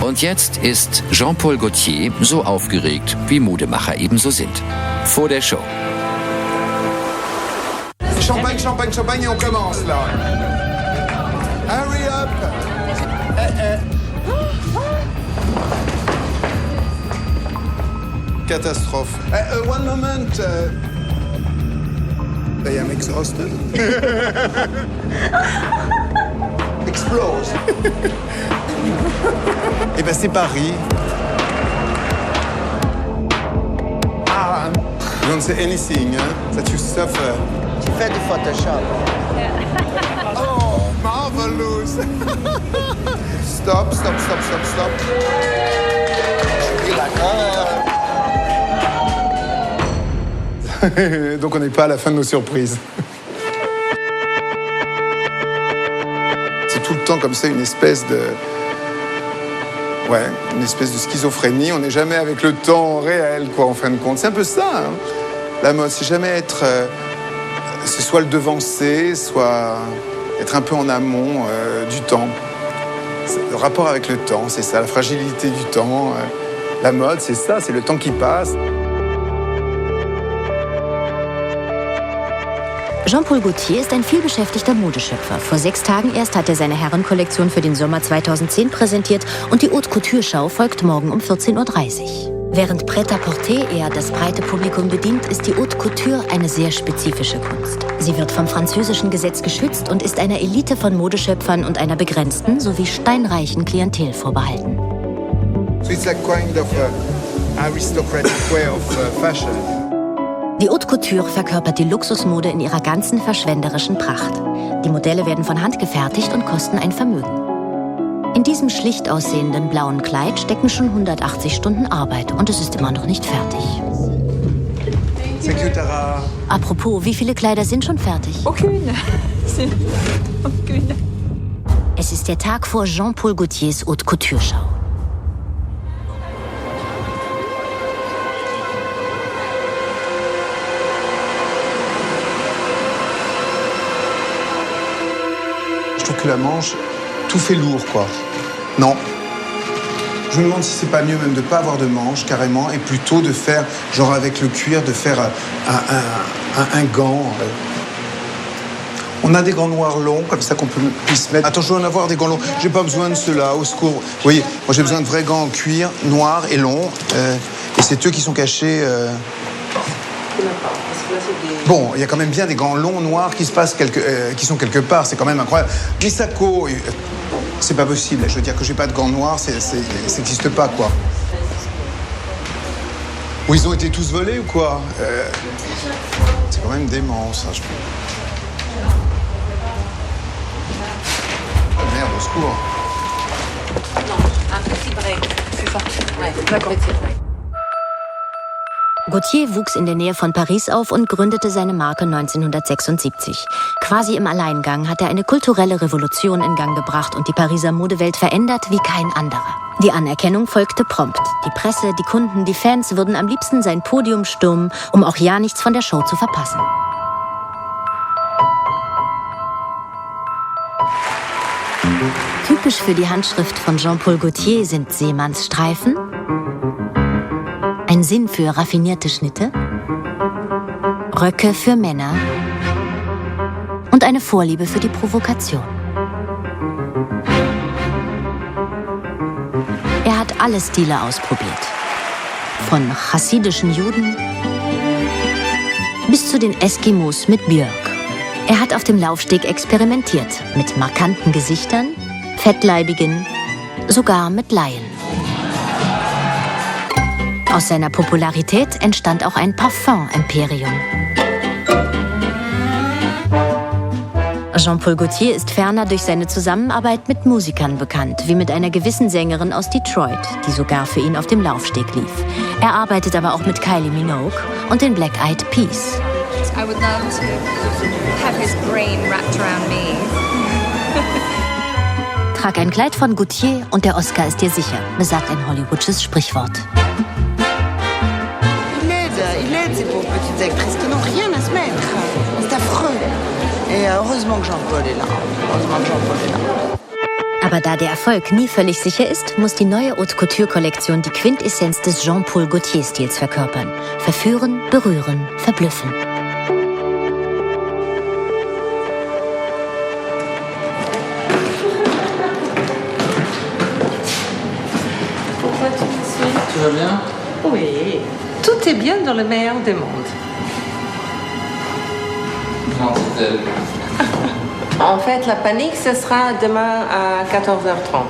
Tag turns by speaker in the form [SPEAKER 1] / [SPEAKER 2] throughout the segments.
[SPEAKER 1] Und jetzt ist Jean-Paul Gaultier so aufgeregt, wie Modemacher ebenso sind. Vor der Show.
[SPEAKER 2] Champagne, champagne, champagne et on commence là. Hurry up. Catastrophe. One moment. I am exhausted. Explose. Eh ben c'est Paris. You don't say anything, hein? That you suffer.
[SPEAKER 3] Tu fais du Photoshop.
[SPEAKER 2] Oh, marvelous. Stop.
[SPEAKER 3] Je dis d'accord.
[SPEAKER 2] Donc on n'est pas à la fin de nos surprises. C'est tout le temps comme ça une espèce de schizophrénie. On n'est jamais avec le temps réel, quoi, en fin de compte. C'est un peu ça, hein. La mode, c'est jamais être... c'est soit le devancer, soit être un peu en amont du temps. Le rapport avec le temps, c'est ça, la fragilité du temps. La mode, c'est ça, c'est le temps qui passe.
[SPEAKER 4] Jean-Paul Gaultier ist ein vielbeschäftigter Modeschöpfer. Vor 6 Tagen erst hat er seine Herrenkollektion für den Sommer 2010 präsentiert und die Haute Couture-Schau folgt morgen um 14:30 Uhr. Während Prêt-à-porter eher das breite Publikum bedient, ist die Haute Couture eine sehr spezifische Kunst. Sie wird vom französischen Gesetz geschützt und ist einer Elite von Modeschöpfern und einer begrenzten sowie steinreichen Klientel vorbehalten.
[SPEAKER 2] So it's like kind of aristocratic way of fashion.
[SPEAKER 4] Die Haute Couture verkörpert die Luxusmode in ihrer ganzen verschwenderischen Pracht. Die Modelle werden von Hand gefertigt und kosten ein Vermögen. In diesem schlicht aussehenden blauen Kleid stecken schon 180 Stunden Arbeit und es ist immer noch nicht fertig.
[SPEAKER 2] Thank you, Tara.
[SPEAKER 4] Apropos, wie viele Kleider sind schon fertig?
[SPEAKER 5] Aucune. Aucune.
[SPEAKER 4] Es ist der Tag vor Jean-Paul Gaultiers Haute Couture-Schau.
[SPEAKER 2] Je trouve que la manche, tout fait lourd, quoi. Non. Je me demande si c'est pas mieux même de pas avoir de manche, carrément, et plutôt de faire, genre avec le cuir, de faire un gant. On a des gants noirs longs, comme ça qu'on puisse mettre. Attends, je dois en avoir des gants longs. J'ai pas besoin de ceux-là, au secours. Vous voyez, moi j'ai besoin de vrais gants en cuir, noirs et longs. Et c'est eux qui sont cachés... Bon, il y a quand même bien des gants longs, noirs qui sont quelque part. C'est quand même incroyable. Les sacos, c'est pas possible. Je veux dire que j'ai pas de gants noirs, ça n'existe pas, quoi. Ou ils ont été tous volés ou quoi C'est quand même dément, ça, je trouve. Oh, merde, au secours.
[SPEAKER 5] Non, un petit break. C'est ça. Ouais, d'accord.
[SPEAKER 4] Gaultier wuchs in der Nähe von Paris auf und gründete seine Marke 1976. Quasi im Alleingang hat er eine kulturelle Revolution in Gang gebracht und die Pariser Modewelt verändert wie kein anderer. Die Anerkennung folgte prompt. Die Presse, die Kunden, die Fans würden am liebsten sein Podium stürmen, um auch ja nichts von der Show zu verpassen. Typisch für die Handschrift von Jean-Paul Gaultier sind Seemannsstreifen, ein Sinn für raffinierte Schnitte, Röcke für Männer und eine Vorliebe für die Provokation. Er hat alle Stile ausprobiert. Von chassidischen Juden bis zu den Eskimos mit Björk. Er hat auf dem Laufsteg experimentiert mit markanten Gesichtern, fettleibigen, sogar mit Laien. Aus seiner Popularität entstand auch ein Parfum-Imperium. Jean-Paul Gaultier ist ferner durch seine Zusammenarbeit mit Musikern bekannt, wie mit einer gewissen Sängerin aus Detroit, die sogar für ihn auf dem Laufsteg lief. Er arbeitet aber auch mit Kylie Minogue und den Black Eyed Peas.
[SPEAKER 5] I would love to have his brain wrapped around me.
[SPEAKER 4] Trag ein Kleid von Gaultier und der Oscar ist dir sicher, besagt ein hollywoodsches Sprichwort.
[SPEAKER 3] Il aide ces pauvres petites actrices qui n'ont rien à se mettre. C'est affreux. Et heureusement que Jean-Paul est là.
[SPEAKER 4] Aber da der Erfolg nie völlig sicher ist, muss die neue Haute Couture-Kollektion die Quintessenz des Jean-Paul Gaultier-Stils verkörpern. Verführen, berühren, verblüffen.
[SPEAKER 6] Tout va bien?
[SPEAKER 5] Oui, tout est bien dans le meilleur des mondes.
[SPEAKER 6] Mentit-elle?
[SPEAKER 5] En fait, la panique, ce sera demain à 14h30.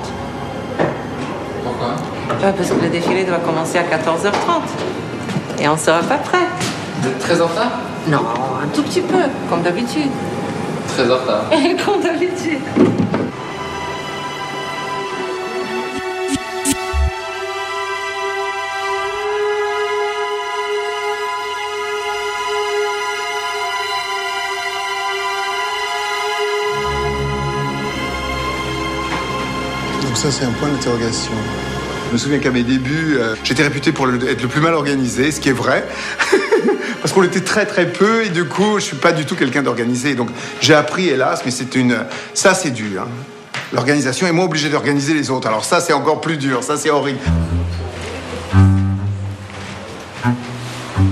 [SPEAKER 6] Pourquoi?
[SPEAKER 5] Parce que le défilé doit commencer à 14h30. Et on ne sera pas prêt.
[SPEAKER 6] Vous êtes très en retard?
[SPEAKER 5] Non, un tout petit peu, comme d'habitude.
[SPEAKER 6] Très en retard.
[SPEAKER 5] Comme d'habitude.
[SPEAKER 2] Donc ça, c'est un point d'interrogation. Je me souviens qu'à mes débuts, j'étais réputé pour être le plus mal organisé, ce qui est vrai. Parce qu'on était très très peu et du coup, je suis pas du tout quelqu'un d'organisé. Donc j'ai appris, hélas, mais ça c'est dur. Hein. L'organisation est moins obligée d'organiser les autres. Alors ça, c'est encore plus dur. Ça, c'est horrible.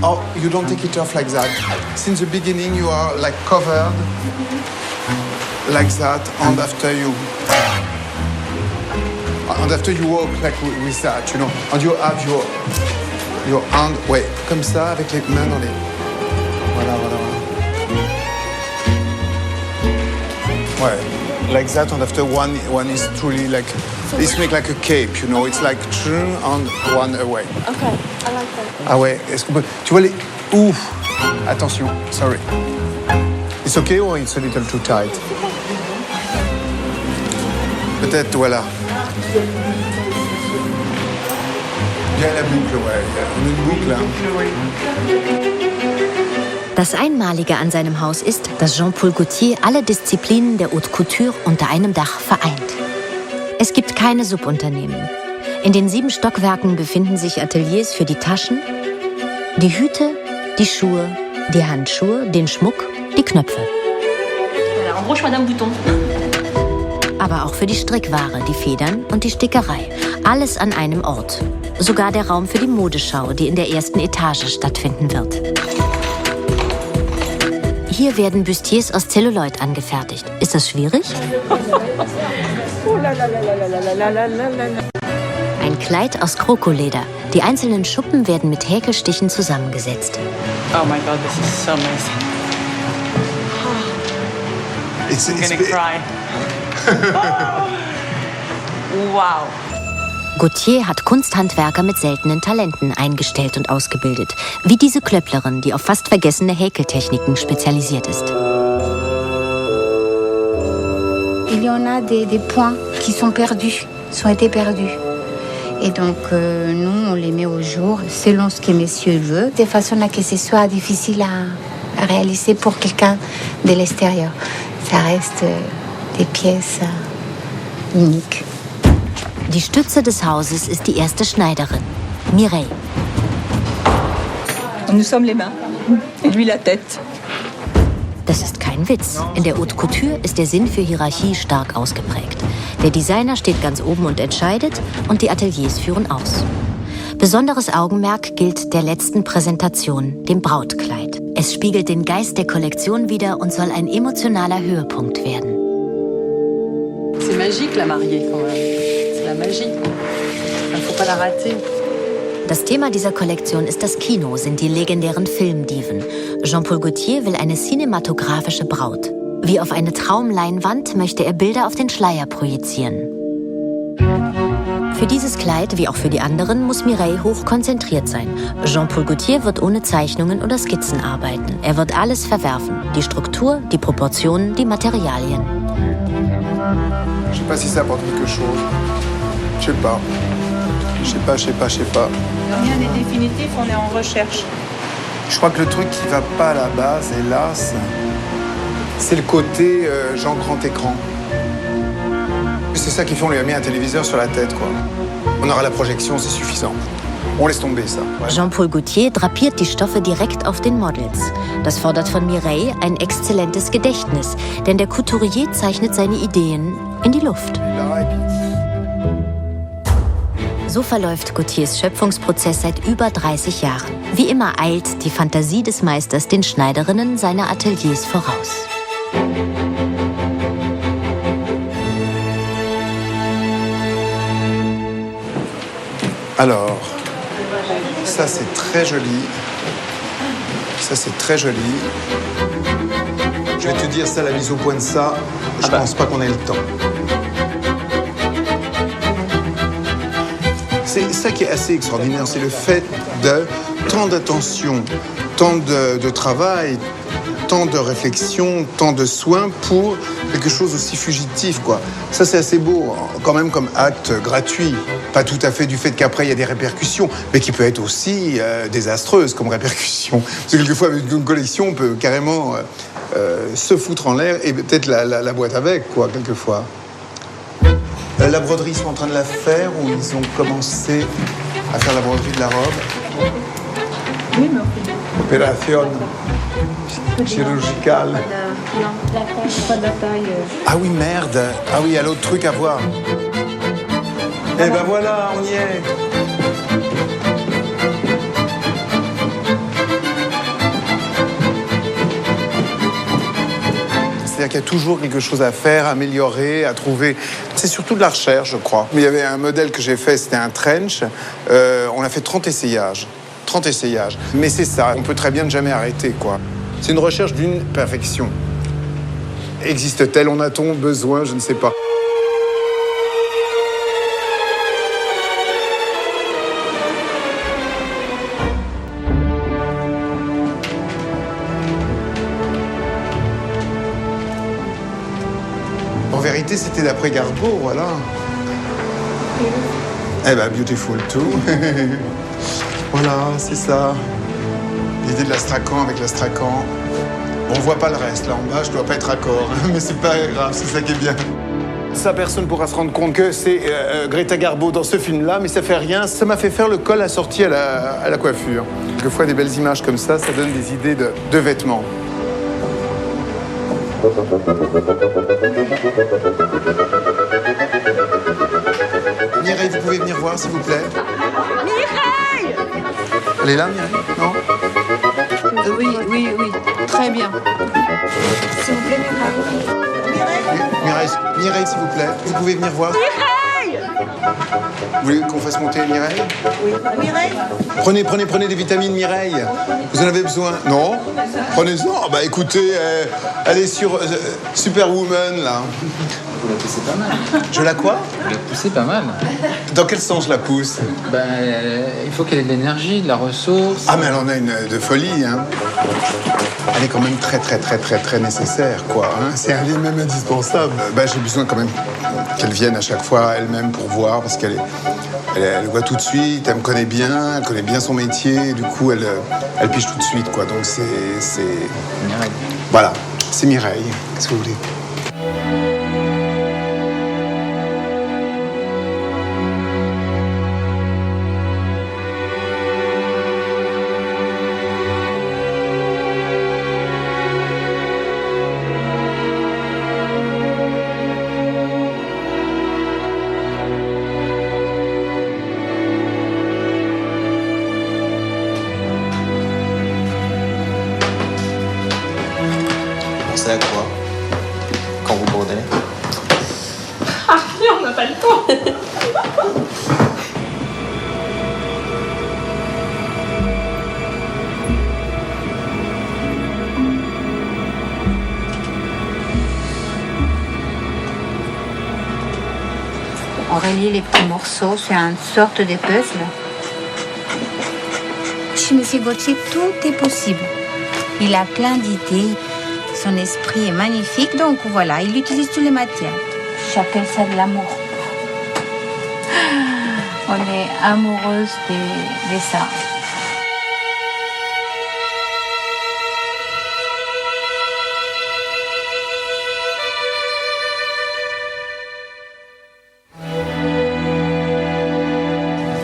[SPEAKER 2] Oh, you don't take it off like that. Since the beginning, you are like covered like that, and after you. And after you walk like with that, you know. And you have your hand, ouais, comme ça, avec les mains dans les... Voilà. Ouais, like that, and after one is truly like... It's make like a cape, you know. It's like turn and one away.
[SPEAKER 7] Okay, I like that.
[SPEAKER 2] Ah ouais, est-ce qu'on peut... Tu vois les... Ouf, attention, sorry. It's okay or it's a little too tight? Peut-être, voilà. Bien la boucle, ouais. On a une boucle, hein.
[SPEAKER 4] Das Einmalige an seinem Haus ist, dass Jean-Paul Gaultier alle Disziplinen der Haute Couture unter einem Dach vereint. Es gibt keine Subunternehmen. In den 7 Stockwerken befinden sich Ateliers für die Taschen, die Hüte, die Schuhe, die Handschuhe, den Schmuck, die Knöpfe.
[SPEAKER 7] Voilà, embroche Madame Bouton.
[SPEAKER 4] Aber auch für die Strickware, die Federn und die Stickerei. Alles an einem Ort. Sogar der Raum für die Modeschau, die in der ersten Etage stattfinden wird. Hier werden Bustiers aus Zelluloid angefertigt. Ist das schwierig? Ein Kleid aus Krokoleder. Die einzelnen Schuppen werden mit Häkelstichen zusammengesetzt.
[SPEAKER 5] Oh my God, this is so amazing. I'm gonna cry. Wow.
[SPEAKER 4] Gaultier hat Kunsthandwerker mit seltenen Talenten eingestellt und ausgebildet, wie diese Klöpplerin, die auf fast vergessene Häkeltechniken spezialisiert ist.
[SPEAKER 8] Il y en a des points qui sont perdus, sont été perdus. Et donc, nous, on les met au jour selon ce que monsieur veut, de façon à que ce soit difficile à réaliser pour quelqu'un de l'extérieur. Ça reste des pièces uniques.
[SPEAKER 4] Die Stütze des Hauses ist die erste Schneiderin, Mireille.
[SPEAKER 7] Nous sommes les mains et lui la tête.
[SPEAKER 4] Das ist kein Witz. In der Haute Couture ist der Sinn für Hierarchie stark ausgeprägt. Der Designer steht ganz oben und entscheidet und die Ateliers führen aus. Besonderes Augenmerk gilt der letzten Präsentation, dem Brautkleid. Es spiegelt den Geist der Kollektion wider und soll ein emotionaler Höhepunkt werden.
[SPEAKER 5] C'est magique, la mariée, quand même. C'est la magie. Il ne faut pas la rater.
[SPEAKER 4] Das Thema dieser Kollektion ist das Kino, sind die legendären Filmdiven. Jean-Paul Gaultier will eine cinematografische Braut. Wie auf eine Traumleinwand möchte er Bilder auf den Schleier projizieren. Für dieses Kleid, wie auch für die anderen, muss Mireille hoch konzentriert sein. Jean-Paul Gaultier wird ohne Zeichnungen oder Skizzen arbeiten. Er wird alles verwerfen. Die Struktur, die Proportionen, die Materialien.
[SPEAKER 2] Je sais pas si ça apporte quelque chose. Je sais pas.
[SPEAKER 7] Rien n'est définitif, on est en recherche.
[SPEAKER 2] Je crois que le truc qui va pas à la base, hélas, c'est le côté genre grand écran. C'est ça qui fait, on lui a mis un téléviseur sur la tête, quoi. On aura la projection, c'est suffisant. On laisse tomber ça. Ouais.
[SPEAKER 4] Jean-Paul Gaultier drapiert die Stoffe direkt auf den Models. Das fordert von Mireille ein exzellentes Gedächtnis, denn der Couturier zeichnet seine Ideen in die Luft. So verläuft Gaultiers Schöpfungsprozess seit über 30 Jahren. Wie immer eilt die Fantasie des Meisters den Schneiderinnen seiner Ateliers voraus.
[SPEAKER 2] Alors, ça c'est très joli. Ça c'est très joli. Je vais te dire ça, la mise au point de ça, je pense pas qu'on ait le temps. C'est ça qui est assez extraordinaire, c'est le fait de tant d'attention, tant de travail, tant de réflexion, tant de soins pour quelque chose aussi fugitif, quoi. Ça, c'est assez beau, quand même, comme acte gratuit. Pas tout à fait du fait qu'après, il y a des répercussions, mais qui peut être aussi désastreuse comme répercussion. Parce que quelquefois, avec une collection, on peut carrément se foutre en l'air et peut-être la boîte avec, quoi, quelquefois. La broderie, ils sont en train de la faire ou ils ont commencé à faire la broderie de la robe?
[SPEAKER 7] Oui, mais
[SPEAKER 2] Opération chirurgicale.
[SPEAKER 7] non, la taille, pas de la taille.
[SPEAKER 2] Ah oui, merde. Ah oui, il y a l'autre truc à voir. Eh ben voilà, on y est. C'est-à-dire qu'il y a toujours quelque chose à faire, à améliorer, à trouver. C'est surtout de la recherche, je crois. Mais il y avait un modèle que j'ai fait, c'était un trench. On a fait 30 essayages. 30 essayages. Mais c'est ça, on peut très bien ne jamais arrêter, quoi. C'est une recherche d'une perfection. Existe-t-elle? En a-t-on besoin? Je ne sais pas. En vérité, c'était d'après Garbeau, voilà. Eh ben, beautiful too. Voilà, c'est ça. L'idée de l'astracan avec l'astracan. On voit pas le reste, là en bas, je dois pas être raccord. Mais c'est pas grave, c'est ça qui est bien. Ça, personne pourra se rendre compte que c'est Greta Garbo dans ce film-là, mais ça fait rien. Ça m'a fait faire le col assorti à la coiffure. Quelquefois, des belles images comme ça donne des idées de vêtements. Mireille, vous pouvez venir voir, s'il vous plaît?
[SPEAKER 7] Mireille!
[SPEAKER 2] Elle est là, Mireille? Non?
[SPEAKER 7] Oui, très bien.
[SPEAKER 8] S'il vous plaît,
[SPEAKER 2] Mireille, s'il vous plaît, vous pouvez venir voir?
[SPEAKER 7] Mireille!
[SPEAKER 2] Vous voulez qu'on fasse monter Mireille?
[SPEAKER 7] Oui. Mireille?
[SPEAKER 2] Prenez des vitamines, Mireille. Vous en avez besoin? Non? Prenez-en. Bah écoutez, elle est sur Superwoman, là.
[SPEAKER 6] Vous la poussez pas mal.
[SPEAKER 2] Je la quoi?
[SPEAKER 6] Vous la poussez pas mal.
[SPEAKER 2] Dans quel sens je la pousse?
[SPEAKER 6] Ben, il faut qu'elle ait de l'énergie, de la ressource.
[SPEAKER 2] Ah, mais elle en a une de folie, hein. Elle est quand même très nécessaire, quoi. Hein. C'est un lien même indispensable. Bah, j'ai besoin quand même qu'elle vienne à chaque fois elle-même pour voir, parce qu'elle voit tout de suite, elle me connaît bien, elle connaît bien son métier, du coup, elle pige tout de suite, quoi. Donc, c'est...
[SPEAKER 6] Mireille.
[SPEAKER 2] Voilà, c'est Mireille. Qu'est-ce que vous voulez? Pensez à quoi quand vous brodez?
[SPEAKER 7] Ah, on n'a pas le temps.
[SPEAKER 8] On relie les petits morceaux, c'est une sorte de puzzle. Chez M. Gaultier, tout est possible. Il a plein d'idées, son esprit est magnifique, donc voilà, il utilise toutes les matières. J'appelle ça de l'amour. On est amoureuse de ça.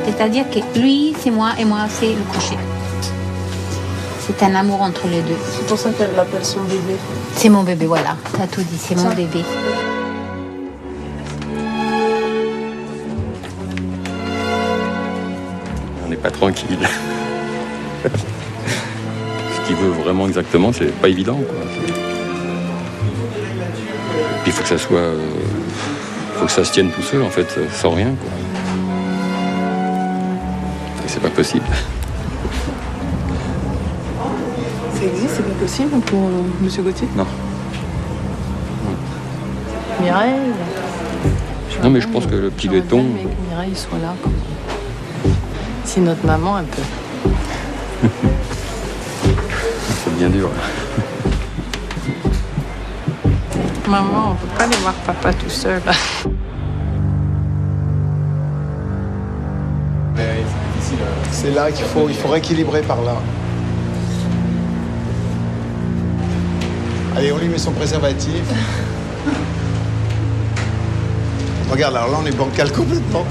[SPEAKER 8] C'est-à-dire que lui, c'est moi et moi, c'est le coucher. C'est un amour entre les deux.
[SPEAKER 7] C'est pour ça qu'elle l'appelle son bébé.
[SPEAKER 8] C'est mon bébé, voilà. T'as tout dit, c'est mon bébé.
[SPEAKER 9] On n'est pas tranquille. Ce qu'il veut vraiment exactement, c'est pas évident, quoi. Puis il faut que ça soit... faut que ça se tienne tout seul, en fait, sans rien, quoi. Et c'est pas possible.
[SPEAKER 5] Ça existe, c'est pas possible pour Monsieur Gauthier?
[SPEAKER 9] Non.
[SPEAKER 5] Mireille.
[SPEAKER 9] Non, mais je pense que le petit béton...
[SPEAKER 5] Mais que Mireille soit là. Quoi. Si notre maman, un peu.
[SPEAKER 9] C'est bien dur.
[SPEAKER 5] Maman, on peut pas aller voir papa tout seul.
[SPEAKER 2] C'est là qu'il faut rééquilibrer par là. Allez, on lui met son préservatif. Regarde, alors là, on est bancal complètement.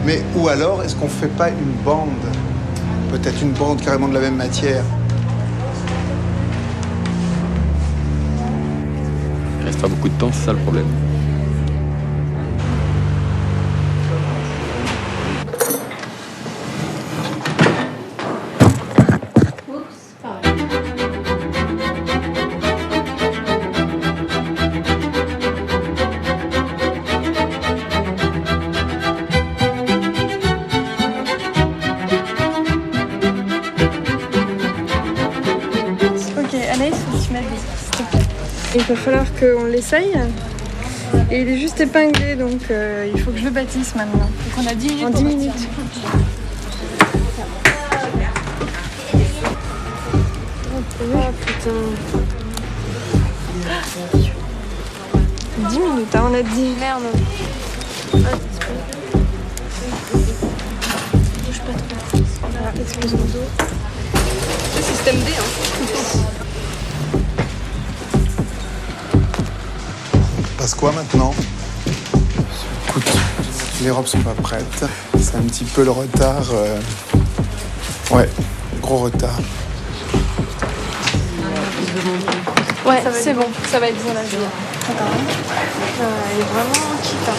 [SPEAKER 2] Mais ou alors, est-ce qu'on fait pas une bande? Peut-être une bande carrément de la même matière.
[SPEAKER 9] Il reste pas beaucoup de temps, c'est ça le problème.
[SPEAKER 7] Ok, Anaïs, faut que tu m'aides, s'il te plaît. Il va falloir qu'on l'essaye. Et il est juste épinglé, donc il faut que je le bâtisse maintenant.
[SPEAKER 5] Donc on a 10 minutes.
[SPEAKER 7] En 10 minutes. Oh putain. 10 minutes, hein, on a dit. Merde. Bouge pas trop. Voilà, explosion d'eau. C'est système D, hein.
[SPEAKER 2] Passe quoi maintenant? Écoute, les robes sont pas prêtes. C'est un petit peu le retard. Ouais, gros retard.
[SPEAKER 7] Ouais, c'est bon, ça va être bon là, je viens. Attends, hein. Elle est vraiment quitte.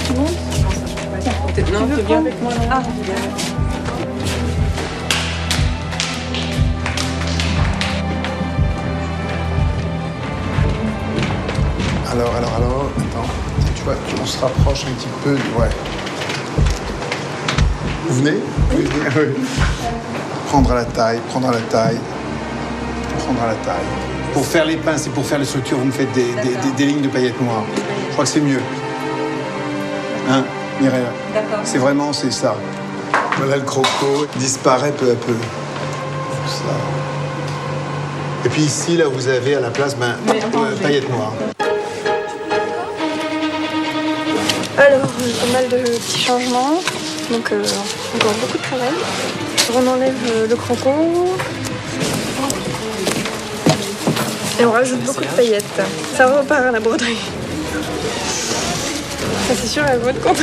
[SPEAKER 7] Tu montes? Non, tu viens avec moi là. Ah.
[SPEAKER 2] Alors, attends. Tu vois, on se rapproche un petit peu. Ouais. Vous venez? Oui. Prendre à la taille. Pour faire les pinces et pour faire les structures, vous me faites des lignes de paillettes noires. Je crois que c'est mieux. Hein, Mireille? D'accord. C'est ça. Voilà, le croco disparaît peu à peu. Ça. Et puis ici, là, vous avez à la place, paillettes noires.
[SPEAKER 7] Alors, pas mal de petits changements. Donc, encore beaucoup de travail. On enlève le croco. Et on rajoute beaucoup de paillettes. Ça repart à la broderie. Ça, c'est sûr, elle va être contente.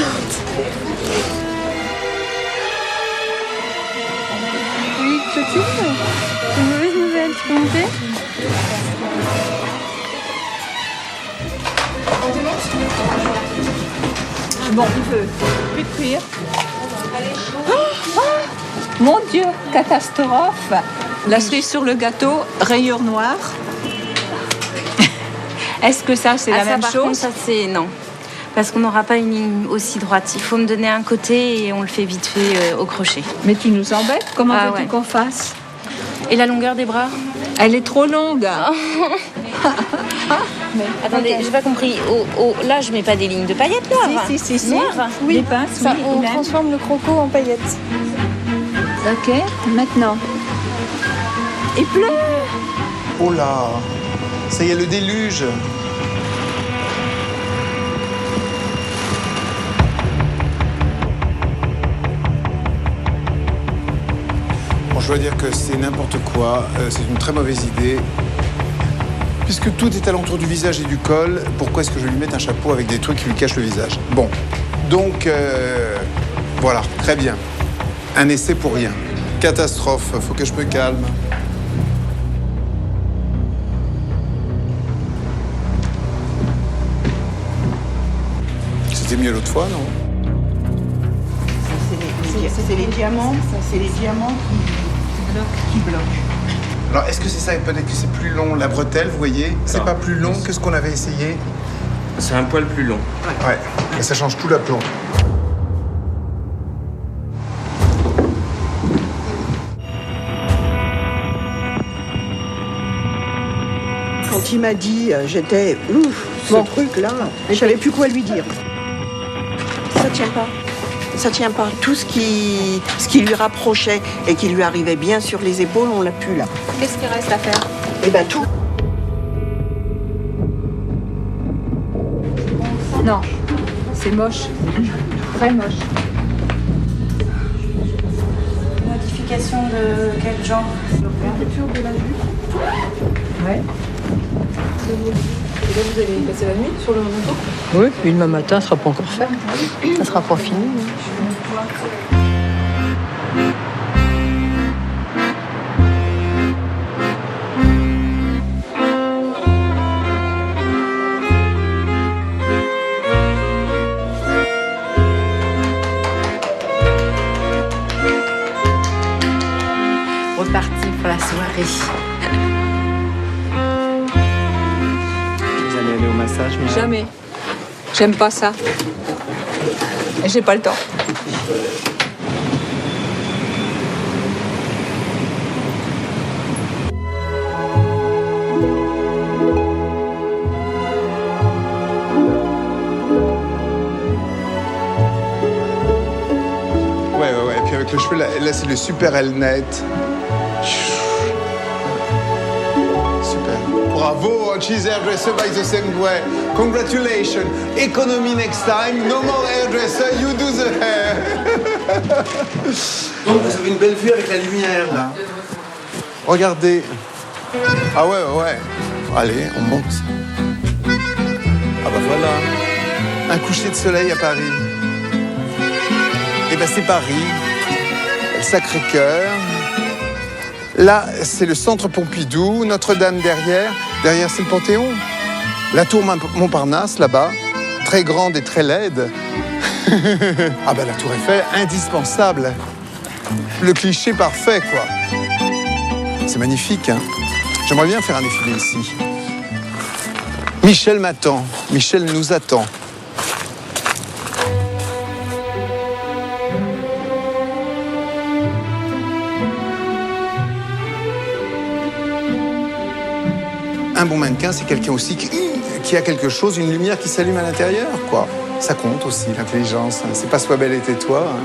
[SPEAKER 7] Oui, Clotilde, c'est une mauvaise nouvelle. Tu peux monter?
[SPEAKER 10] Bon, il veut plus de cuir. Mon Dieu, catastrophe! La cerise sur le gâteau, rayures noires. Est-ce que ça, c'est la même
[SPEAKER 11] par
[SPEAKER 10] chose?
[SPEAKER 11] Contre, ça, c'est non. Parce qu'on n'aura pas une ligne aussi droite. Il faut me donner un côté et on le fait vite fait au crochet.
[SPEAKER 10] Mais tu nous embêtes. Comment veux-tu qu'on fasse?
[SPEAKER 11] Et la longueur des bras?
[SPEAKER 10] Elle est trop longue.
[SPEAKER 11] Mais, attendez, j'ai pas compris. Là, je mets pas des lignes de paillettes noires.
[SPEAKER 10] Si.
[SPEAKER 11] Noires?
[SPEAKER 10] Oui, les pinces,
[SPEAKER 7] ça,
[SPEAKER 10] oui,
[SPEAKER 7] on transforme le croco en paillettes.
[SPEAKER 10] Ok, maintenant. Il pleut.
[SPEAKER 2] Oh là! Ça y est, le déluge! Bon, je dois dire que c'est n'importe quoi. C'est une très mauvaise idée. Puisque tout est alentour du visage et du col, pourquoi est-ce que je lui mette un chapeau avec des trucs qui lui cachent le visage? Bon, Donc, voilà, très bien. Un essai pour rien. Catastrophe, faut que je me calme. C'était mieux l'autre fois, non?
[SPEAKER 3] C'est les diamants, c'est les diamants qui bloquent.
[SPEAKER 2] Alors, est-ce que c'est ça et peut-être que c'est plus long, la bretelle, vous voyez? C'est pas plus long que ce qu'on avait essayé?
[SPEAKER 12] C'est un poil plus long.
[SPEAKER 2] Ouais, et ça change tout l'aplomb.
[SPEAKER 3] Quand il m'a dit, j'étais ouf, ce truc-là, je savais plus quoi lui dire. Ça tient pas. Ça tient pas. Tout ce qui lui rapprochait et qui lui arrivait bien sur les épaules, on l'a plus là.
[SPEAKER 7] Qu'est-ce qu'il reste à faire?
[SPEAKER 3] Eh ben tout.
[SPEAKER 7] Non, c'est moche. Très moche.
[SPEAKER 11] Modification de quel genre?
[SPEAKER 7] L'ouverture de la jupe. Ouais. Et là, vous allez passer la nuit sur le manteau?
[SPEAKER 5] Oui, puis demain matin, ça sera pas encore fait. Ça sera pas fini.
[SPEAKER 4] Reparti pour la soirée.
[SPEAKER 12] Vous allez aller au massage, mais...
[SPEAKER 10] Jamais. J'aime pas ça. Et j'ai pas le temps.
[SPEAKER 2] Ouais. Et puis avec le cheveu, là c'est le super Elnet. Super. Bravo, she's hairdresser by the same way. Congratulations. Economy next time. No more hairdresser, you do the hair.
[SPEAKER 12] Donc vous avez une belle vue avec la lumière, là.
[SPEAKER 2] Regardez. Ah ouais. Allez, on monte. Ah bah voilà. Un coucher de soleil à Paris. Et ben c'est Paris. Le Sacré-Cœur. Là, c'est le centre Pompidou. Notre-Dame derrière. Derrière, c'est le Panthéon. La tour Montparnasse, là-bas. Très grande et très laide. Ah ben la tour Eiffel, indispensable. Le cliché parfait, quoi. C'est magnifique, hein. J'aimerais bien faire un défilé ici. Michel m'attend. Michel nous attend. Un bon mannequin, c'est quelqu'un aussi qui a quelque chose, une lumière qui s'allume à l'intérieur, quoi. Ça compte aussi, l'intelligence. C'est pas sois belle et tais-toi, hein.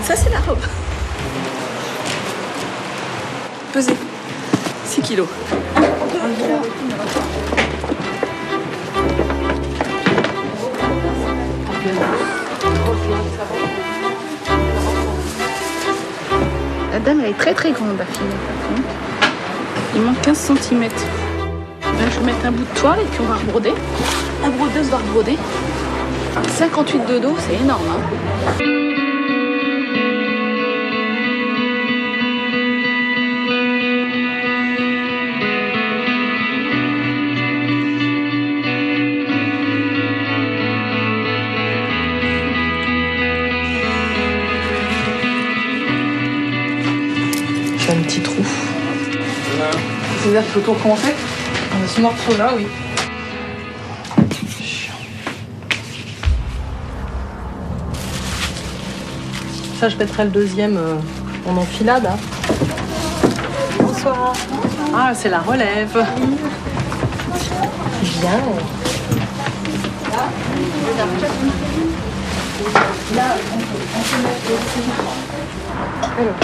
[SPEAKER 7] Ça, c'est la robe. Pesez. 6 kilos.
[SPEAKER 8] La dame, elle est très très grande, la fille, par contre. Il manque 15 cm. Là, je vais mettre un bout de toile et puis on va rebroder. La brodeuse va rebroder. 58 de dos, c'est énorme, hein.
[SPEAKER 5] Un petit trou. C'est-à-dire qu'il faut tout recommencer? Ce morceau-là, oui. Ça, je mettrai le deuxième en enfilade. Hein. Bonsoir. Ah, c'est la relève. Bien. Là, on peut mettre aussi. Alors.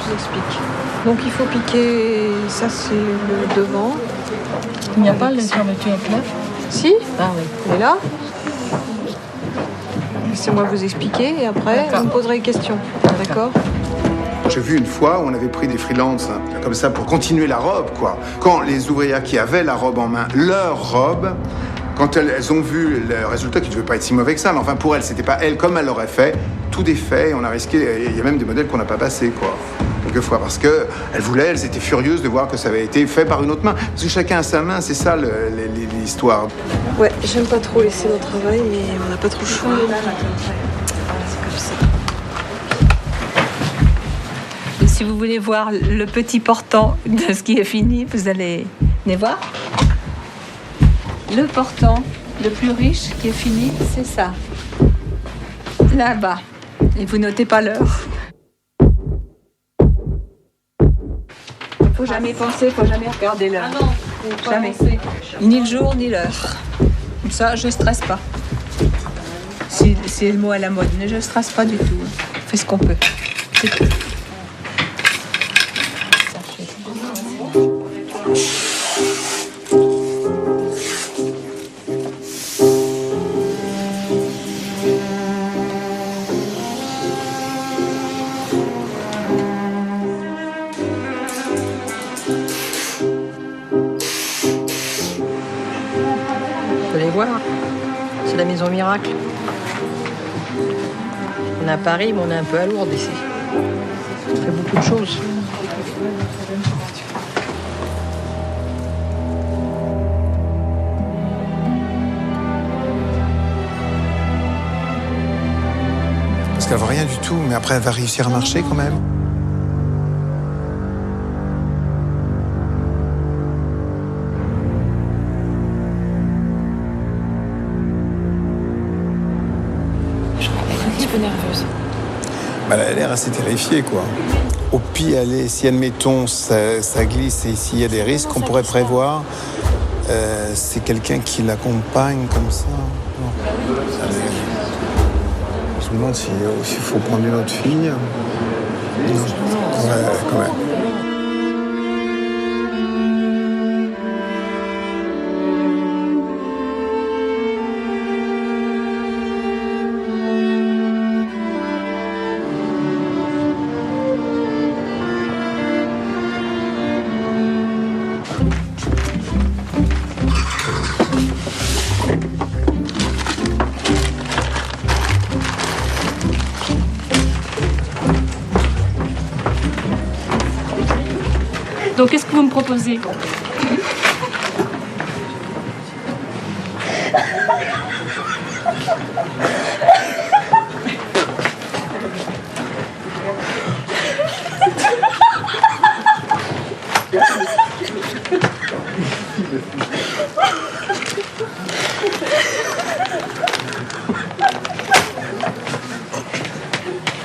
[SPEAKER 5] Je vous explique. Donc il faut piquer, ça c'est le devant.
[SPEAKER 8] Il n'y a pas les fermetures avec neuf?
[SPEAKER 5] Si.
[SPEAKER 8] Ah oui.
[SPEAKER 5] Elle est là. Laissez-moi vous expliquer et après vous me poserez des questions. D'accord?
[SPEAKER 2] J'ai vu une fois où on avait pris des freelances comme ça pour continuer la robe, quoi. Quand les ouvrières qui avaient la robe en main, leur robe, quand elles ont vu le résultat, qui ne devait pas être si mauvais que ça, mais enfin pour elles, c'était pas elle comme elle l'aurait fait, tout défait, et on a risqué, il y a même des modèles qu'on n'a pas passés, quoi. Quelquefois, parce qu'elles voulaient, elles étaient furieuses de voir que ça avait été fait par une autre main. Parce que chacun a sa main, c'est ça l'histoire.
[SPEAKER 5] Ouais, j'aime pas trop laisser mon travail, mais on n'a pas trop le choix.
[SPEAKER 10] Et si vous voulez voir le petit portant de ce qui est fini, vous allez venez voir. Le portant le plus riche qui est fini, c'est ça. Là-bas. Et vous notez pas l'heure. Faut jamais penser, faut jamais regarder l'heure.
[SPEAKER 5] Ah non,
[SPEAKER 10] jamais. Ni le jour, ni l'heure. Comme ça, je stresse pas. C'est le mot à la mode, mais je stresse pas du tout. On fait ce qu'on peut. C'est tout.
[SPEAKER 13] C'est la maison miracle. On est à Paris, mais on est un peu à Lourdes ici. On fait beaucoup de choses.
[SPEAKER 2] Parce qu'elle ne voit rien du tout, mais après elle va réussir à marcher quand même.
[SPEAKER 5] Nerveuse.
[SPEAKER 2] Bah, elle a l'air assez terrifiée, quoi. Au pire, si admettons ça glisse et s'il y a des risques qu'on pourrait prévoir, c'est quelqu'un qui l'accompagne comme ça. Je me demande s'il faut prendre une autre fille. Non. Ouais, quand même.
[SPEAKER 7] Donc, qu'est-ce que vous me proposez ?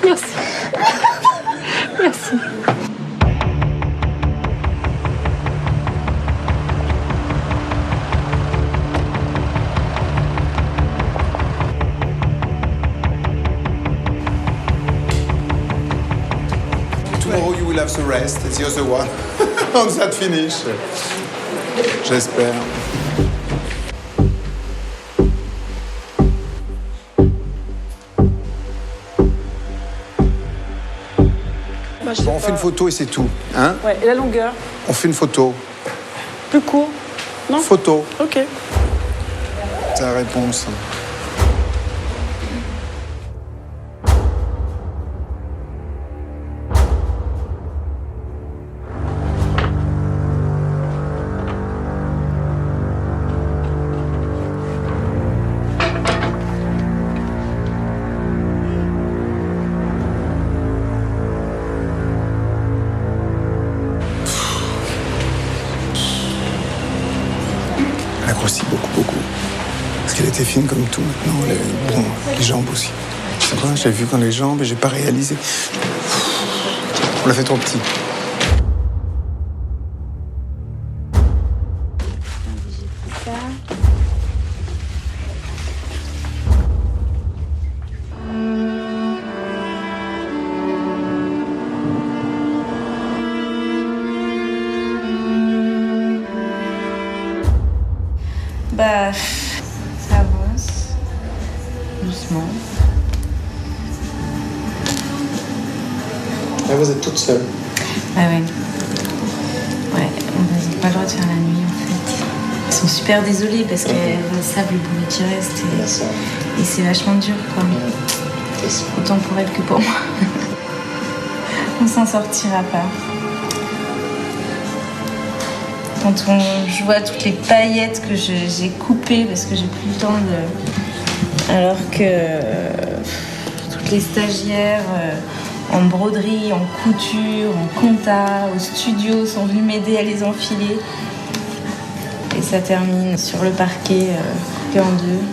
[SPEAKER 7] Merci. Merci.
[SPEAKER 2] Tomorrow you will have the rest, the other one, on that finish. J'espère. Bon, on fait une photo et c'est tout, hein?
[SPEAKER 5] Ouais, et la longueur?
[SPEAKER 2] On fait une photo.
[SPEAKER 5] Plus court? Non?
[SPEAKER 2] Photo.
[SPEAKER 5] Ok.
[SPEAKER 2] C'est la réponse. Elle a grossi beaucoup. Parce qu'elle était fine comme tout maintenant. Les jambes aussi. C'est vrai, j'ai vu quand les jambes et j'ai pas réalisé. On l'a fait trop petit.
[SPEAKER 11] Bah, ça avance doucement.
[SPEAKER 12] Ah, vous êtes toute seule?
[SPEAKER 11] Ah ouais. Ouais, ils n'ont pas le droit de faire la nuit en fait. Ils sont super désolés parce qu'elles savent le boulot qui reste et c'est vachement dur quoi. Autant pour elles que pour moi. On s'en sortira pas. Quand je vois toutes les paillettes que j'ai coupées parce que j'ai plus le temps de... Alors que toutes les stagiaires en broderie, en couture, en compta, au studio sont venues m'aider à les enfiler. Et ça termine sur le parquet coupé en deux.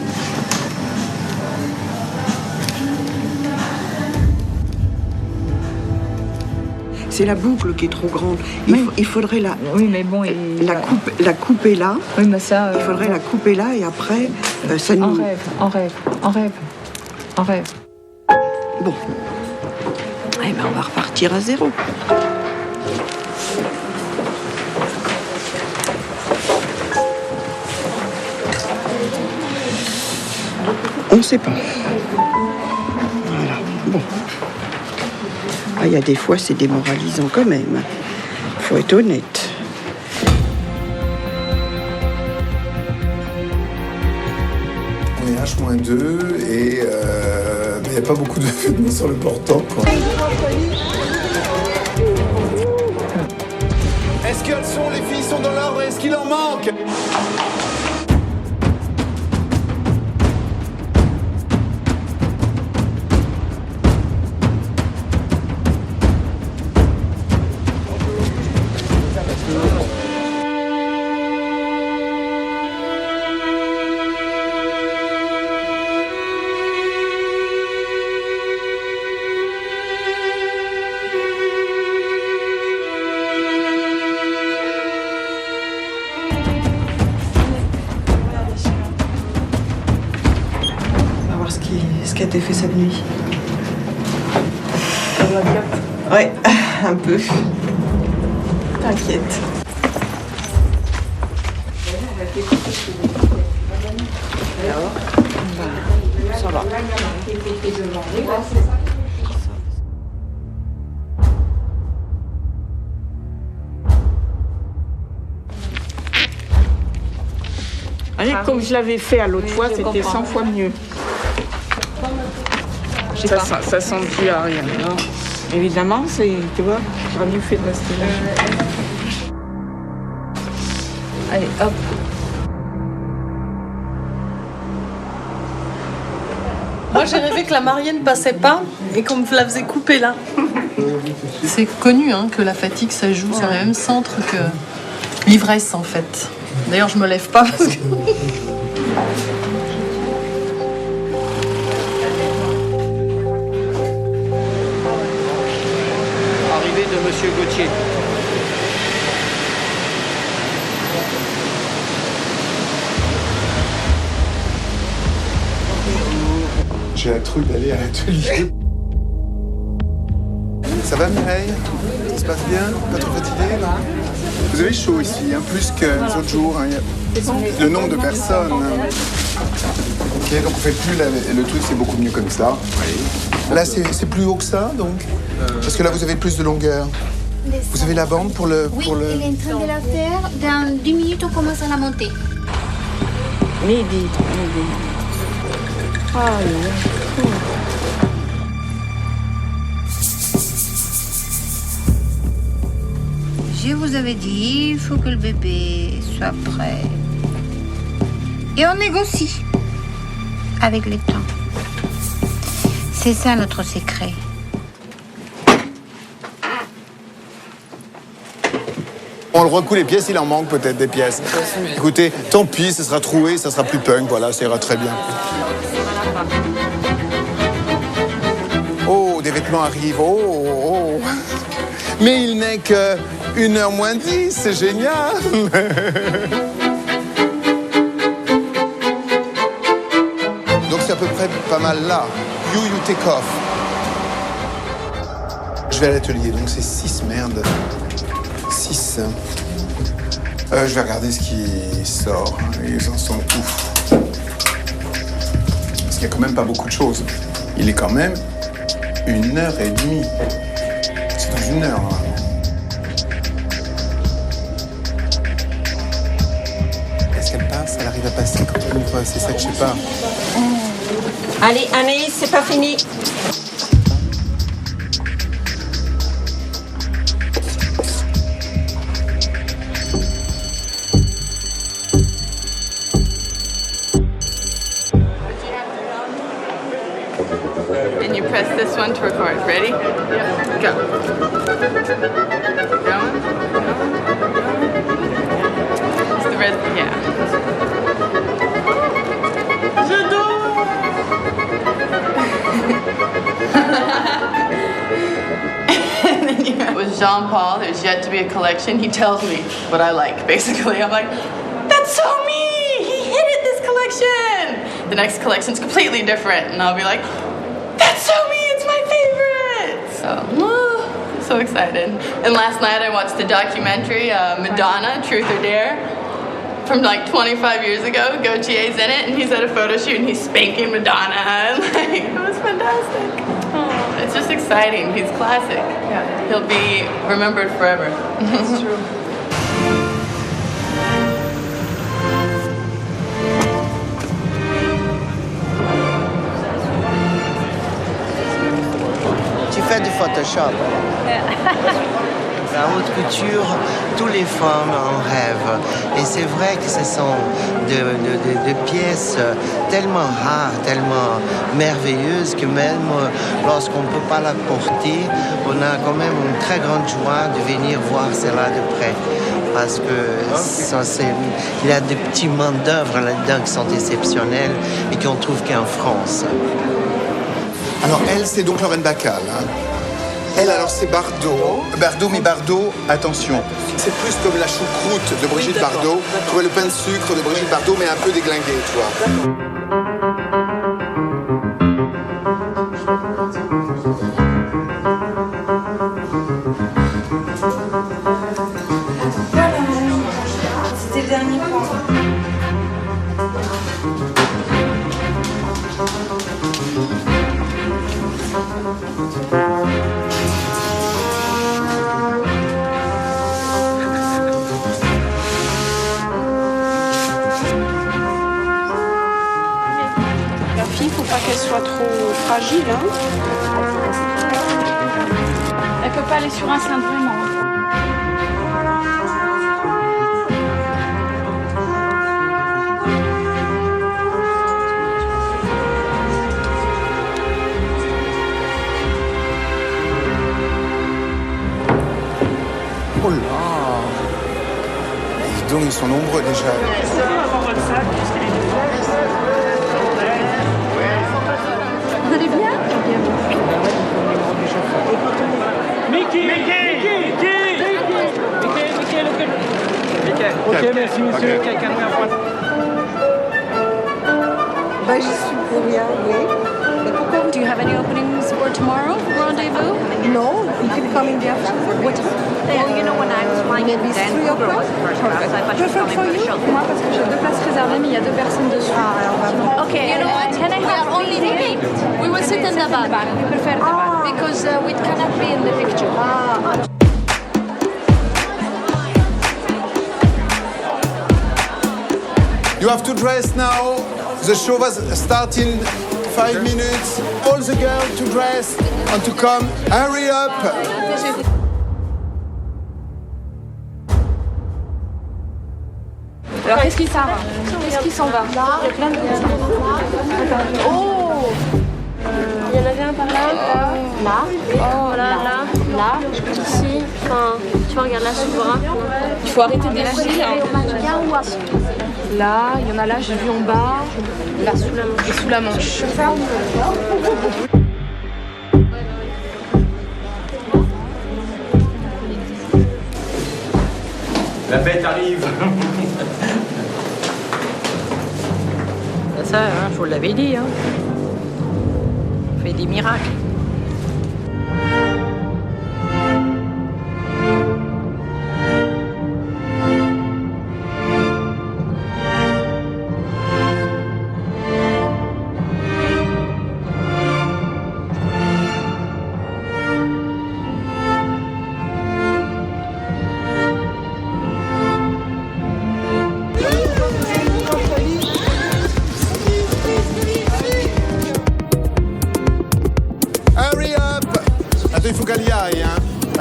[SPEAKER 3] C'est la boucle qui est trop grande. Il faudrait la,
[SPEAKER 5] mais bon,
[SPEAKER 3] la couper là.
[SPEAKER 5] Oui, mais ça.
[SPEAKER 3] Il faudrait la couper là et après, ça nous.
[SPEAKER 5] En rêve.
[SPEAKER 3] Bon. Eh ben, on va repartir à zéro. On ne sait pas. Voilà. Bon. Ah, il y a des fois, c'est démoralisant quand même. Faut être honnête.
[SPEAKER 2] On est H-2 et il n'y a pas beaucoup de vêtements sur le portant, quoi. Est-ce qu'elles sont, les filles sont dans l'ordre? Est-ce qu'il en manque?
[SPEAKER 3] Ce qui a été fait cette nuit. Ouais, un peu. T'inquiète. Alors, ça va.
[SPEAKER 14] Allez, comme je l'avais fait à l'autre fois, c'était 100 fois mieux. Ça sent plus à rien. Non. Évidemment, tu vois, j'aurais mieux fait de rester là.
[SPEAKER 5] Allez, hop.
[SPEAKER 13] Moi, j'ai rêvé que la mariée ne passait pas et qu'on me la faisait couper là. C'est connu hein, que la fatigue, ça joue sur le même centre que l'ivresse en fait. D'ailleurs, je me lève pas parce que...
[SPEAKER 12] De Monsieur Gauthier.
[SPEAKER 2] J'ai un truc d'aller à l'atelier. Ça va Mireille? Ça se passe bien? Pas trop fatigué là? Vous avez chaud ici, hein, plus que les autres jours. Hein. Le nombre de personnes. Ok, donc on fait plus le truc, c'est beaucoup mieux comme ça. Oui. Là c'est plus haut que ça donc? Parce que là vous avez plus de longueur. Vous avez la bande pour le...
[SPEAKER 8] Oui, il est en train de la faire. Dans 10 minutes, on commence à la monter.
[SPEAKER 14] Midi. Ah, oui.
[SPEAKER 8] Je vous avais dit, il faut que le bébé soit prêt. Et on négocie avec les temps. C'est ça notre secret.
[SPEAKER 2] On le recoule les pièces, il en manque peut-être des pièces. Écoutez, tant pis, ça sera troué, ça sera plus punk, voilà, ça ira très bien. Oh, des vêtements arrivent, oh. Mais il n'est que 1h moins 10, c'est génial. Donc c'est à peu près pas mal là. You take off. Je vais à l'atelier, donc c'est 6, merde. 6. Je vais regarder ce qui sort. Les gens sont ouf. Parce qu'il n'y a quand même pas beaucoup de choses. Il est quand même 1h30. C'est d'une heure. Est-ce qu'elle passe? Elle arrive à passer quand on ouvre? C'est ça que je sais pas.
[SPEAKER 3] Allez, Anaïs, c'est pas fini.
[SPEAKER 15] And you press this one to record. Ready? Yep. Go. Going? It's the red, yeah. And then you have with Jean-Paul, there's yet to be a collection. He tells me what I like, basically. I'm like, that's so me! He hit it this collection! The next collection's completely different, and I'll be like, that's so me! It's my favorite! So excited. And last night I watched the documentary, Madonna, Truth or Dare, from like 25 years ago. Gautier's in it, and he's at a photo shoot, and he's spanking Madonna, and like, it was fantastic. Oh, it's just exciting. He's classic. Yeah. He'll be remembered forever. That's true.
[SPEAKER 16] Tu fais du Photoshop. La haute couture, tous les femmes en rêvent. Et c'est vrai que ce sont de pièces tellement rares, tellement merveilleuses que même lorsqu'on ne peut pas la porter, on a quand même une très grande joie de venir voir cela de près. Parce que il y a des petits main-d'œuvre là-dedans qui sont exceptionnels et qu'on trouve qu'en France.
[SPEAKER 2] Alors elle, c'est donc Lorraine Bacal. Hein. Elle, alors, c'est Bardot. Mais Bardot, attention, c'est plus comme la choucroute de Brigitte Bardot. Tu vois, le pain de sucre de Brigitte Bardot, mais un peu déglingué, tu vois.
[SPEAKER 11] C'était le dernier point.
[SPEAKER 5] Faut pas qu'elle soit trop fragile. Hein.
[SPEAKER 7] Elle peut pas aller sur un cintre vraiment.
[SPEAKER 2] Oh là! Dis donc, ils sont nombreux déjà.
[SPEAKER 7] Vous allez bien?
[SPEAKER 12] Mickey, ok, merci monsieur.
[SPEAKER 3] Bah, j'y suis pour rien, oui. Mais pourquoi vous...
[SPEAKER 7] Do you have any openings for tomorrow? Rendezvous?
[SPEAKER 3] No, you can come in the afternoon. What time?
[SPEAKER 7] Well, you know, when I was flying in,
[SPEAKER 3] Maybe
[SPEAKER 7] then
[SPEAKER 3] 3
[SPEAKER 7] Uber
[SPEAKER 3] o'clock?
[SPEAKER 7] was the first class. I thought you were coming for the show.
[SPEAKER 5] Moi, parce que j'ai 2 places réservées, mais il y a 2 personnes dessus.
[SPEAKER 7] Okay, you know what? Can I have only the eight? We will sit in the back.
[SPEAKER 5] We prefer the back.
[SPEAKER 7] Because we cannot be in the picture.
[SPEAKER 2] You have to dress now. The show was starting 5 minutes. All the girls to dress and to come. Hurry up.
[SPEAKER 5] Alors, qu'est-ce qui s'en va? Qu'est-ce qui s'en va? Il y a plein de... Oh!
[SPEAKER 17] Il y en avait un par là. Là. Oh, là. Ici. Enfin, tu vois, regarde là sous le bras.
[SPEAKER 5] Il faut arrêter de défiler. Là, il y en a là, j'ai vu en bas. Là, sous la manche. Et sous la manche.
[SPEAKER 12] La bête arrive.
[SPEAKER 18] Ça, hein, je vous l'avais dit. Hein. On fait des miracles.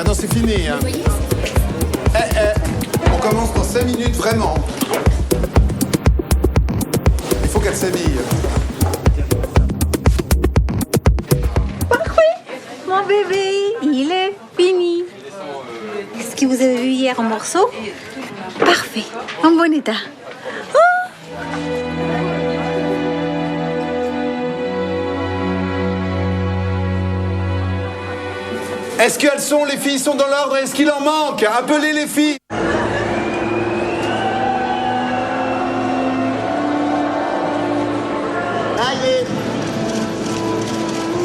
[SPEAKER 2] Maintenant, c'est fini. Hein. On commence dans 5 minutes, vraiment. Il faut qu'elle s'habille.
[SPEAKER 8] Parfait. Mon bébé, il est fini. Qu'est-ce que vous avez vu hier en morceaux? Parfait, en bon état.
[SPEAKER 2] Est-ce qu'elles sont, les filles sont dans l'ordre? Est-ce qu'il en manque? Appelez les filles.
[SPEAKER 19] Allez.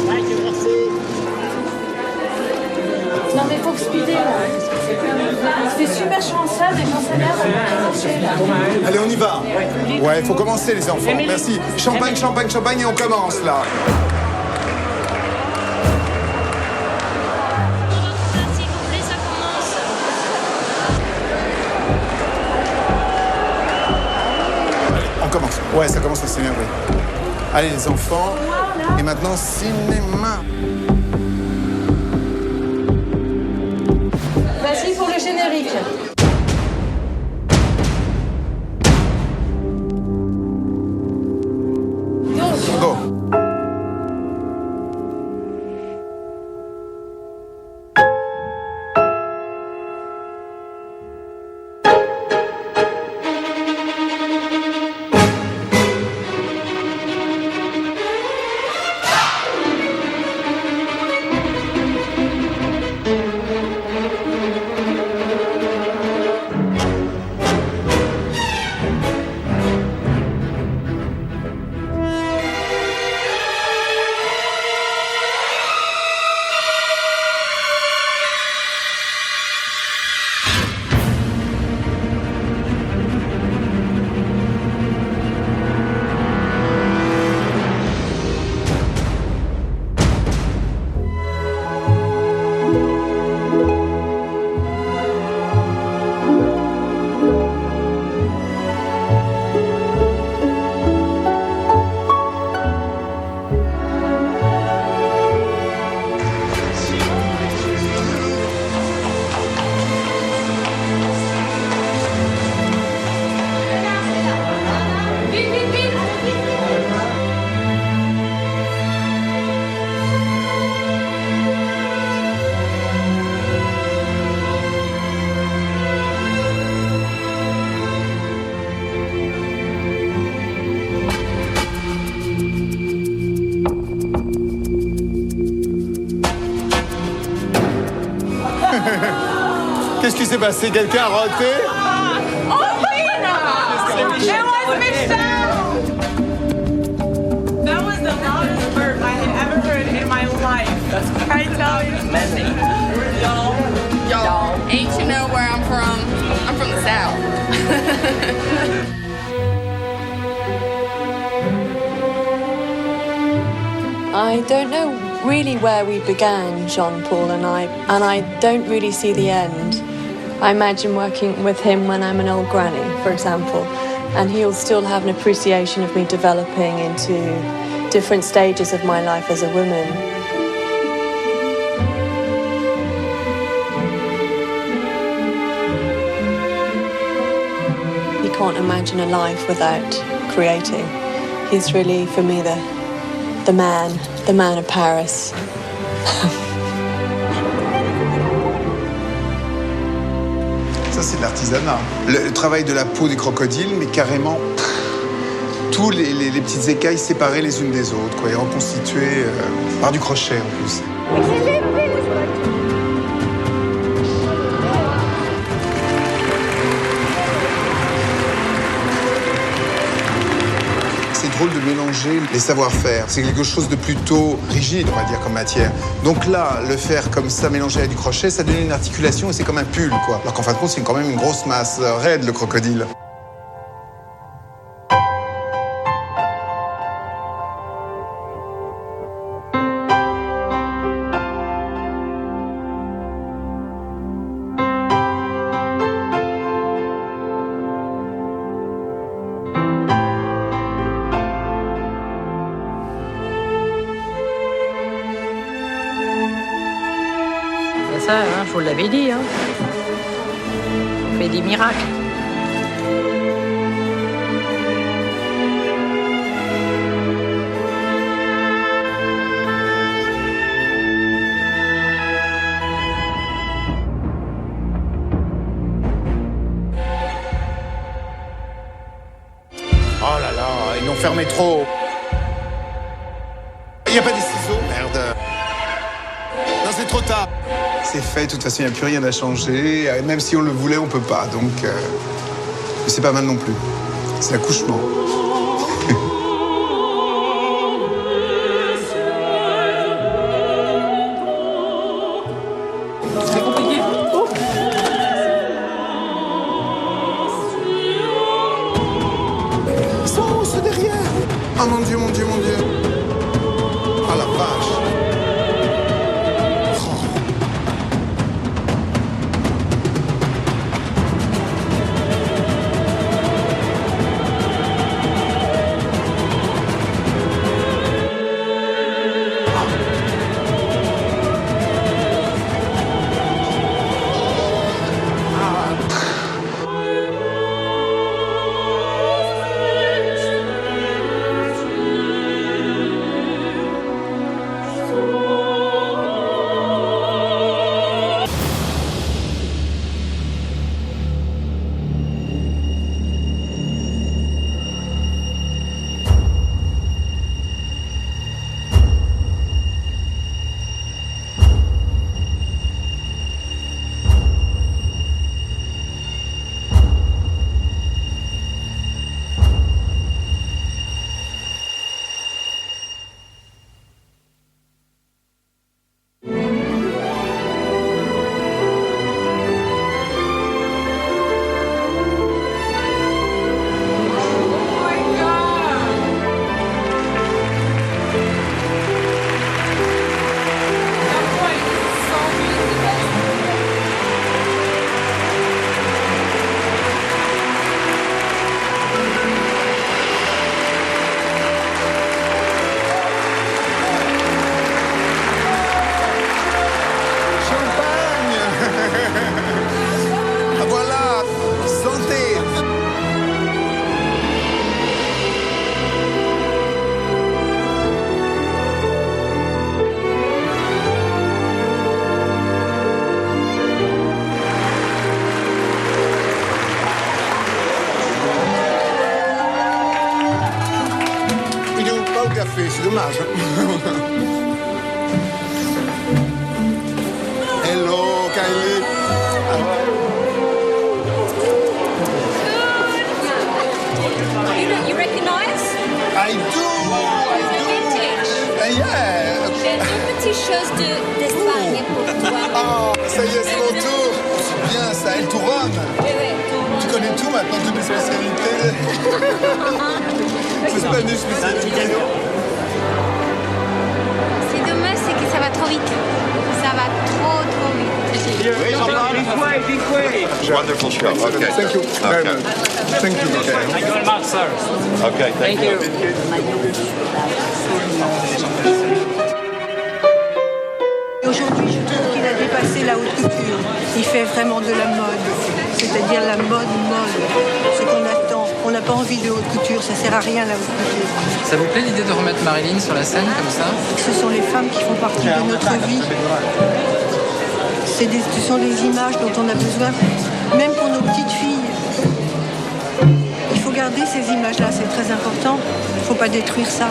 [SPEAKER 19] Allez, merci.
[SPEAKER 5] Non mais faut speeder là. C'est super chaud en salle, les gens s'énervent.
[SPEAKER 2] Allez, on y va. Ouais, faut commencer les enfants. Merci. Champagne, champagne, champagne et on commence là. On commence. Ouais, ça commence à s'énerver. Allez les enfants. Et maintenant, cinéma.
[SPEAKER 5] Vas-y pour le générique.
[SPEAKER 2] Go. Qu'est-ce qui s'est passé? Quelqu'un a roté?
[SPEAKER 14] Oh, Lena! It was Michelle! That was the loudest burp I had ever heard in my life. I tell you. Messy.
[SPEAKER 15] Y'all, ain't you know where I'm from? I'm from the South.
[SPEAKER 20] I don't know really where we began, Jean-Paul and I don't really see the end. I imagine working with him when I'm an old granny, for example, and he'll still have an appreciation of me developing into different stages of my life as a woman. You can't imagine a life without creating. He's really, for me, the man of Paris.
[SPEAKER 2] Ça, c'est de l'artisanat. Le travail de la peau du crocodile, mais carrément tous les petites écailles séparées les unes des autres, quoi, et reconstituées par du crochet en plus. C'est drôle de mélanger les savoir-faire. C'est quelque chose de plutôt rigide, on va dire, comme matière. Donc là, le faire comme ça, mélangé avec du crochet, ça donne une articulation et c'est comme un pull, quoi. Alors qu'en fin de compte, c'est quand même une grosse masse raide, le crocodile.
[SPEAKER 13] Ça,
[SPEAKER 5] hein, je vous l'avais dit. Hein. On fait des miracles.
[SPEAKER 2] Oh là là, ils l'ont fermé trop. Il n'y a pas des ciseaux, merde. Non, c'est trop tard. C'est fait, de toute façon, il n'y a plus rien à changer. Même si on le voulait, on peut pas. Donc, c'est pas mal non plus. C'est l'accouchement.
[SPEAKER 5] C'est compliqué.
[SPEAKER 2] Ils sont ceux derrière. Oh mon Dieu, mon Dieu, mon Dieu. Oh la vache. C'est dommage. Hello, Kylie.
[SPEAKER 17] You recognize?
[SPEAKER 2] I do. Yeah.
[SPEAKER 17] J'ai deux petites choses d'Espagne pour toi.
[SPEAKER 2] Oh, ça y est, c'est mon tour. C'est bien ça, El Turron. Tu connais tout maintenant, toutes mes spécialités. C'est pas une spécialité.
[SPEAKER 8] C'est dommage, c'est que ça va trop vite. Ça va trop vite.
[SPEAKER 9] Wonderful show. Okay.
[SPEAKER 2] Thank you very much. Thank you.
[SPEAKER 12] Thank you very much, sir.
[SPEAKER 9] Okay, thank you.
[SPEAKER 5] Aujourd'hui, je trouve qu'il a dépassé la haute couture. Il fait vraiment de la mode, c'est-à-dire la mode. Ce qu'on attend. On n'a pas envie de haute couture, ça sert à rien la haute couture.
[SPEAKER 6] Ça vous plaît l'idée de remettre Marilyn sur la scène comme ça?
[SPEAKER 5] Ce sont les femmes qui font partie de notre vie. Ce sont des images dont on a besoin, même pour nos petites filles. Il faut garder ces images-là, c'est très important. Il ne faut pas détruire ça.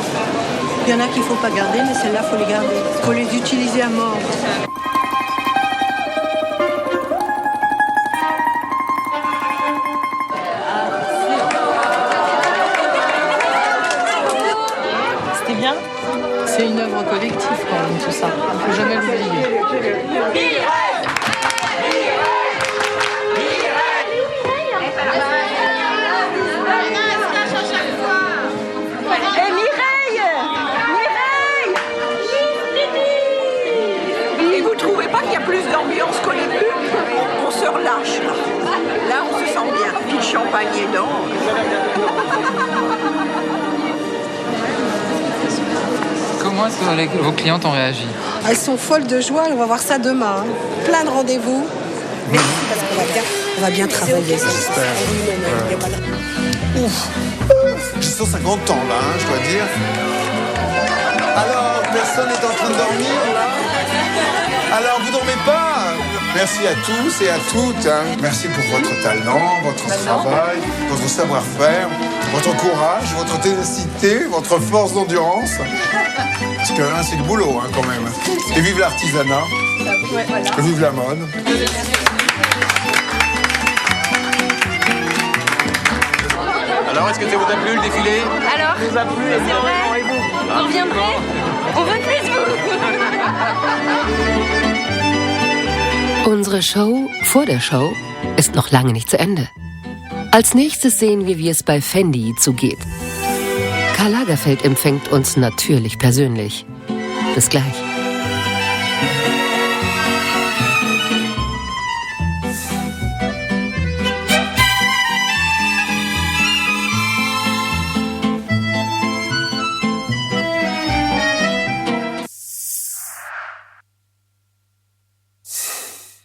[SPEAKER 5] Il y en a qu'il ne faut pas garder, mais celles-là, il faut les garder. Il faut les utiliser à mort. C'était bien? C'est une œuvre collective quand même, tout ça. Il ne faut jamais l'oublier.
[SPEAKER 3] D'ambiance qu'au début, on se relâche. Là, on se sent bien. Puis le champagne est dedans.
[SPEAKER 6] Comment est-ce que vos clientes ont réagi?
[SPEAKER 5] Elles sont folles de joie, on va voir ça demain. Hein. Plein de rendez-vous. Merci parce qu'on va bien travailler.
[SPEAKER 2] J'espère. Ouf. J'ai 150 ans là, hein, je dois dire. Alors, personne n'est en train de dormir là? Alors, vous dormez pas? Merci à tous et à toutes. Hein. Merci pour votre talent, votre travail, votre savoir-faire, votre courage, votre ténacité, votre force d'endurance. Parce que hein, c'est le boulot hein, quand même. Et vive l'artisanat. Et vive la mode.
[SPEAKER 12] Alors, est-ce que ça vous a plu le défilé?
[SPEAKER 17] Alors,
[SPEAKER 12] ça vous a plu,
[SPEAKER 17] c'est vrai.
[SPEAKER 12] Et vous?
[SPEAKER 17] Vous reviendrez? On veut plus de vous.
[SPEAKER 19] Unsere Show vor der Show ist noch lange nicht zu Ende. Als nächstes sehen wir, wie es bei Fendi zugeht. Karl Lagerfeld empfängt uns natürlich persönlich. Bis gleich.